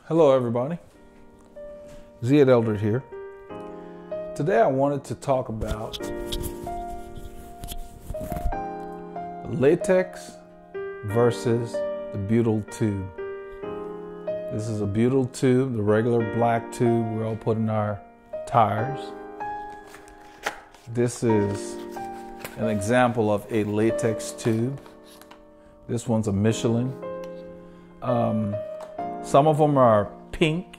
Hello everybody, Ziad Eldred here. Today I wanted to talk about latex versus the butyl tube. This is a butyl tube, the regular black tube we all put in our tires. This is an example of a latex tube. This one's a Michelin. Some of them are pink.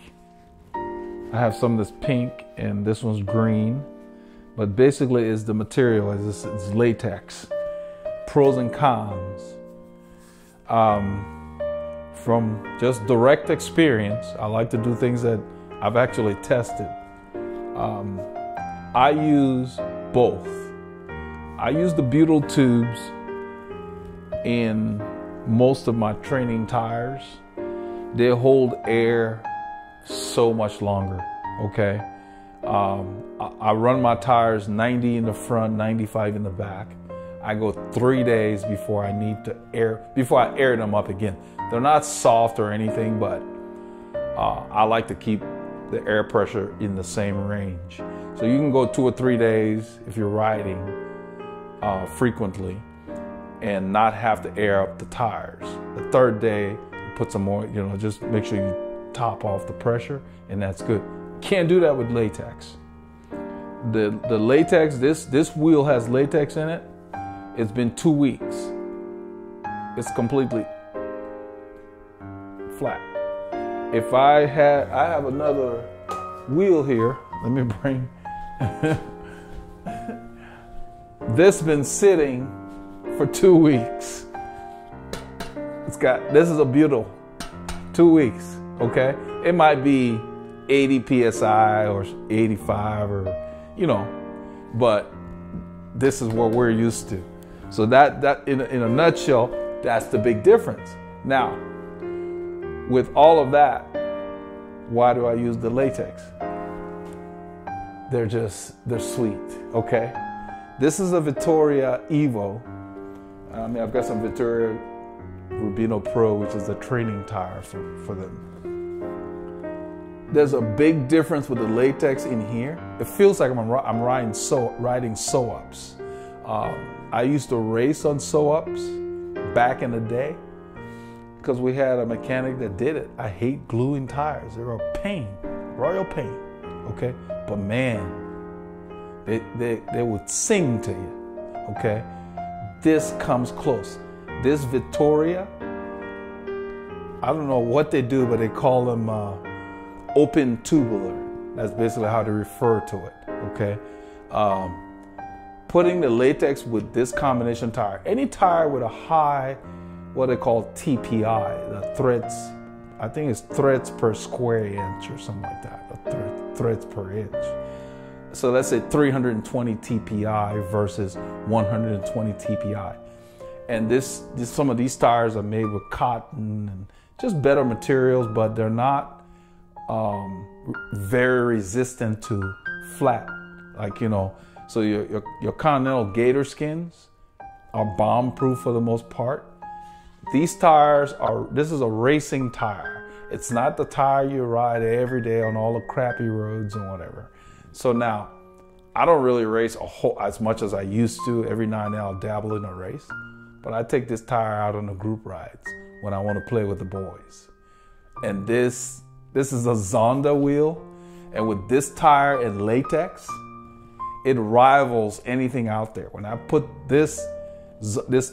I have some that's pink and this one's green. But basically it's the material, it's latex. Pros and cons. From just direct experience, I like to do things that I've actually tested. I use both. I use the butyl tubes in most of my training tires. They hold air so much longer, okay? I run my tires 90 in the front, 95 in the back. I go 3 days before I air them up again. They're not soft or anything, but I like to keep the air pressure in the same range. So you can go 2 or 3 days if you're riding frequently and not have to air up the tires. The third day, put some more, just make sure you top off the pressure, and that's good. Can't do that with latex. The latex, this wheel has latex in it. It's been 2 weeks. It's completely flat. If I have another wheel here. Let me bring. This been sitting for 2 weeks. This is a butyl, 2 weeks, okay? It might be 80 PSI or 85 or, but this is what we're used to. So that in a nutshell, that's the big difference. Now, with all of that, why do I use the latex? They're sweet, okay? This is a Vittoria Evo. I've got some Vittoria Rubino Pro, which is a training tire for them. There's a big difference with the latex in here. It feels like I'm riding sew-ups. I used to race on sew-ups back in the day because we had a mechanic that did it. I hate gluing tires. They're a pain, royal pain, okay? But man, they would sing to you, okay? This comes close. This Vittoria, I don't know what they do, but they call them open tubular. That's basically how they refer to it, okay? Putting the latex with this combination tire, any tire with a high, what they call TPI, the threads, I think it's threads per square inch or something like that, threads per inch. So let's say 320 TPI versus 120 TPI. And some of these tires are made with cotton and just better materials, but they're not very resistant to flat. So your Continental Gator skins are bomb-proof for the most part. These tires this is a racing tire. It's not the tire you ride every day on all the crappy roads and whatever. So now, I don't really race as much as I used to. Every now and then I'll dabble in a race. But I take this tire out on the group rides when I want to play with the boys. And this is a Zonda wheel. And with this tire and latex, it rivals anything out there. When I put this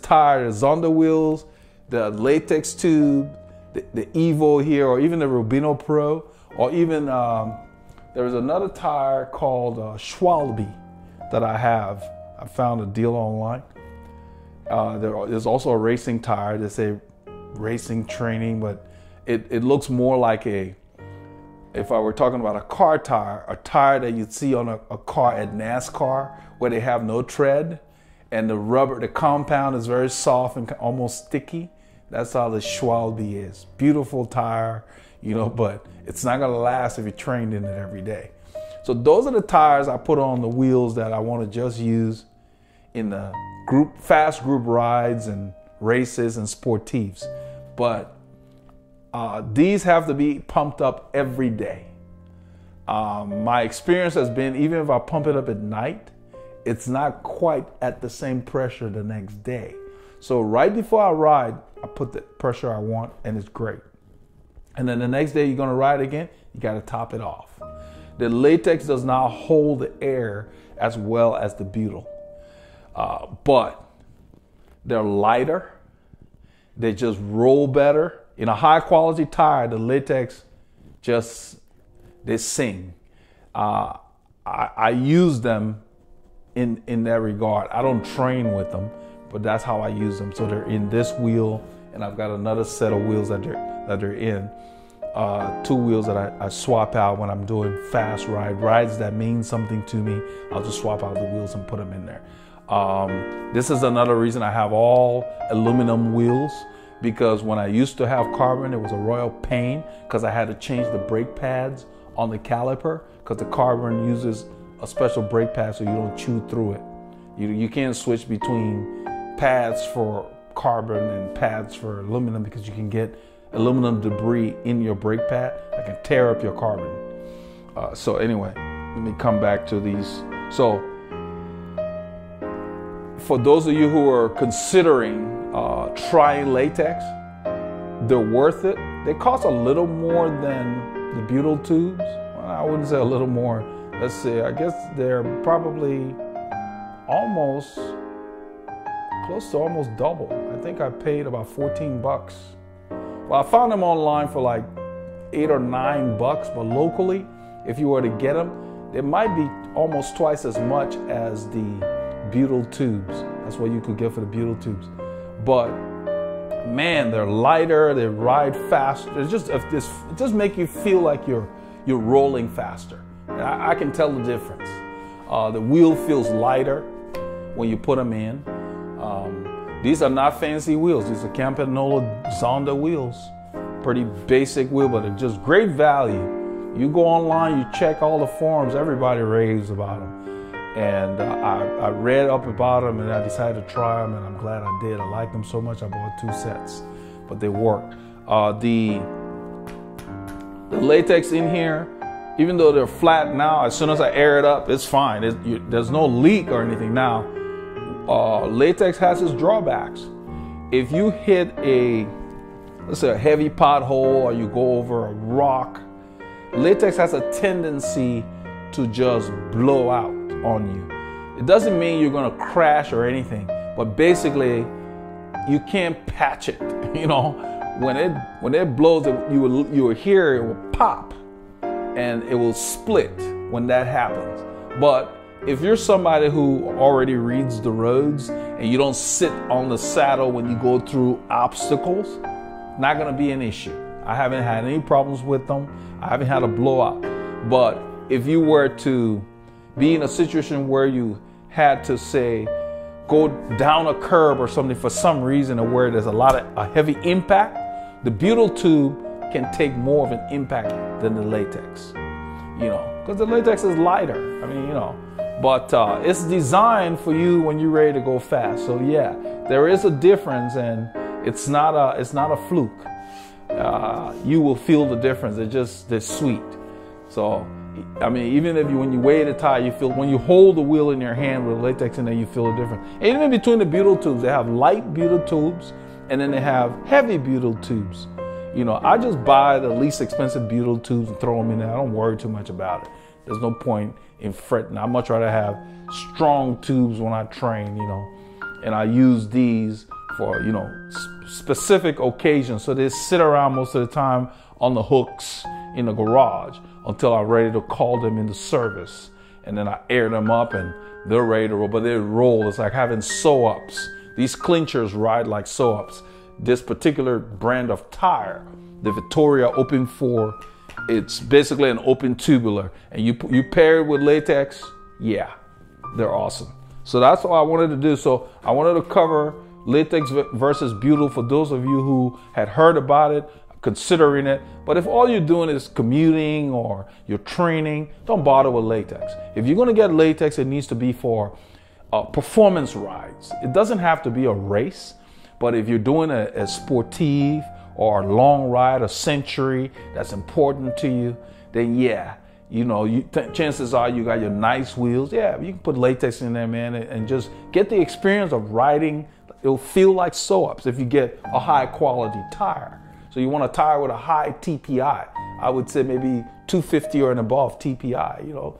tire, the Zonda wheels, the latex tube, the Evo here, or even the Rubino Pro, or even there's another tire called Schwalbe that I have. I found a deal online. There's also a racing tire. They say racing training, but it looks more like if I were talking about a car tire, a tire that you'd see on a car at NASCAR where they have no tread and the compound is very soft and almost sticky. That's how the Schwalbe is. Beautiful tire, but it's not gonna last if you're trained in it every day. So those are the tires I put on the wheels that I want to just use in the fast group rides and races and sportives. But These have to be pumped up every day. My experience has been, even if I pump it up at night, it's not quite at the same pressure the next day. So right before I ride, I put the pressure I want, and it's great. And then the next day you're gonna ride again, you gotta top it off. The latex does not hold the air as well as the butyl, but they're lighter. They just roll better. In a high quality tire, the latex they sing. I use them in that regard. I don't train with them, but that's how I use them. So they're in this wheel, and I've got another set of wheels that they're in. 2 wheels that I swap out when I'm doing fast rides that mean something to me. I'll just swap out the wheels and put them in there. This is another reason I have all aluminum wheels, because when I used to have carbon, it was a royal pain because I had to change the brake pads on the caliper, because the carbon uses a special brake pad so you don't chew through it. You can't switch between pads for carbon and pads for aluminum, because you can get aluminum debris in your brake pad that can tear up your carbon. So anyway, let me come back to these. So for those of you who are considering trying latex, they're worth it. They cost a little more than the butyl tubes. Well, I wouldn't say a little more. Let's see, I guess they're probably almost close to almost double. I think I paid about 14 bucks. Well, I found them online for like 8 or 9 bucks, but locally, if you were to get them, they might be almost twice as much as the butyl tubes. That's what you could get for the butyl tubes. But man, they're lighter, they ride faster. It just make you feel like you're rolling faster. And I can tell the difference. The wheel feels lighter when you put them in. These are not fancy wheels. These are Campanola Zonda wheels. Pretty basic wheel, but they're just great value. You go online, you check all the forums, everybody raves about them. And I read up about them, and I decided to try them, and I'm glad I did. I like them so much I bought 2 sets, but they work. The latex in here, even though they're flat now, as soon as I air it up, it's fine. There's no leak or anything now. Latex has its drawbacks. If you hit let's say a heavy pothole, or you go over a rock, latex has a tendency to just blow out on you. It doesn't mean you're gonna crash or anything, but basically you can't patch it. You know, when it blows, you will hear it will pop and it will split when that happens. But if you're somebody who already reads the roads and you don't sit on the saddle when you go through obstacles, not gonna be an issue. I haven't had any problems with them. I haven't had a blowout. But if you were to be in a situation where you had to, say, go down a curb or something for some reason, or where there's a heavy impact, the butyl tube can take more of an impact than the latex, you know, because the latex is lighter. I mean, you know, but it's designed for you when you're ready to go fast. So yeah, there is a difference, and it's not a fluke. You will feel the difference. They're sweet. So I mean, even if when you weigh the tire, you feel, when you hold the wheel in your hand with latex in there, you feel the difference. And even between the butyl tubes, they have light butyl tubes, and then they have heavy butyl tubes. You know, I just buy the least expensive butyl tubes and throw them in there. I don't worry too much about it. There's no point in fretting. I'd much rather have strong tubes when I train, you know, and I use these for, you know, specific occasions. So they sit around most of the time on the hooks in the garage until I'm ready to call them into service. And then I air them up and they're ready to roll, but they roll. It's like having sew-ups. These clinchers ride like sew-ups. This particular brand of tire, the Victoria Open 4, it's basically an open tubular, and you pair it with latex, yeah, they're awesome. So that's all I wanted to do. So I wanted to cover latex versus butyl for those of you who had heard about it, considering it. But if all you're doing is commuting or you're training, don't bother with latex. If you're going to get latex, it needs to be for performance rides. It doesn't have to be a race, but if you're doing a sportive or a long ride, a century that's important to you, then yeah, you know, chances are you got your nice wheels. Yeah, you can put latex in there, man, and just get the experience of riding. It'll feel like sew-ups if you get a high quality tire. So you want a tire with a high TPI. I would say maybe 250 or and above TPI, you know.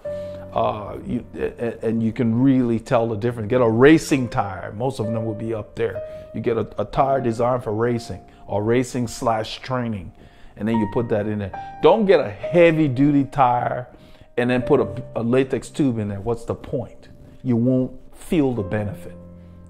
And you can really tell the difference. Get a racing tire. Most of them will be up there. You get a tire designed for racing or racing/training, and then you put that in there. Don't get a heavy duty tire and then put a latex tube in there. What's the point? You won't feel the benefit,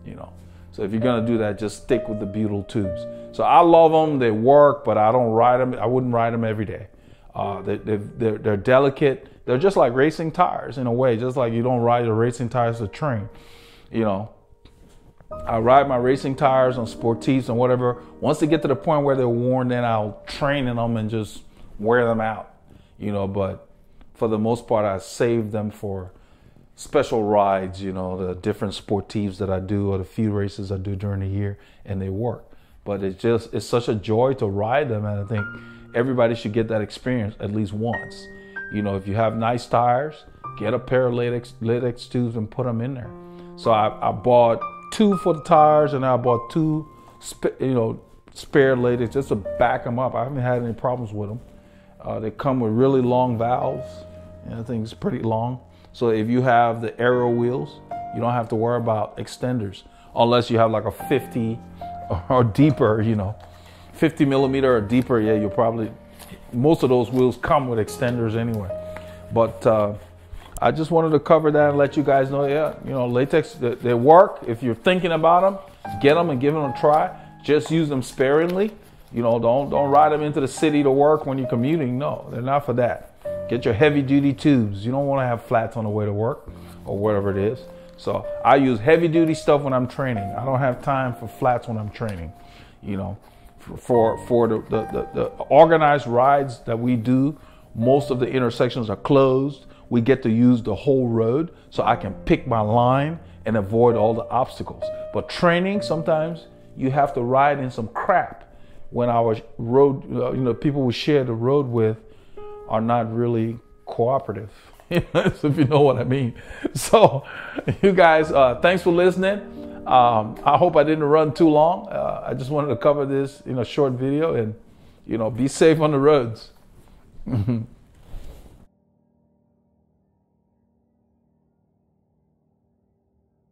you know. So if you're gonna do that, just stick with the butyl tubes. So I love them. They work, but I don't ride them. I wouldn't ride them every day. They're delicate. They're just like racing tires in a way, just like you don't ride your racing tires to train. You know, I ride my racing tires on sportives and whatever. Once they get to the point where they're worn, then I'll train in them and just wear them out. You know, but for the most part, I save them for special rides, you know, the different sportives that I do or the few races I do during the year, and they work. But it's such a joy to ride them, and I think everybody should get that experience at least once. You know, if you have nice tires, get a pair of latex tubes and put them in there. So I bought 2 for the tires, and I bought 2, spare latex just to back them up. I haven't had any problems with them. They come with really long valves, and I think it's pretty long. So if you have the aero wheels, you don't have to worry about extenders, unless you have like a 50 or deeper, you know, 50 millimeter or deeper. Yeah, you'll probably, most of those wheels come with extenders anyway. But I just wanted to cover that and let you guys know, yeah, you know, latex, they work. If you're thinking about them, get them and give them a try. Just use them sparingly. You know, don't ride them into the city to work when you're commuting. No, they're not for that. Get your heavy duty tubes. You don't want to have flats on the way to work or whatever it is. So I use heavy duty stuff when I'm training. I don't have time for flats when I'm training. You know, for the organized rides that we do, most of the intersections are closed. We get to use the whole road, so I can pick my line and avoid all the obstacles. But training, sometimes you have to ride in some crap when our road, people we share the road with are not really cooperative. So if you know what I mean. So you guys, thanks for listening. I hope I didn't run too long. I just wanted to cover this in a short video, and, you know, be safe on the roads.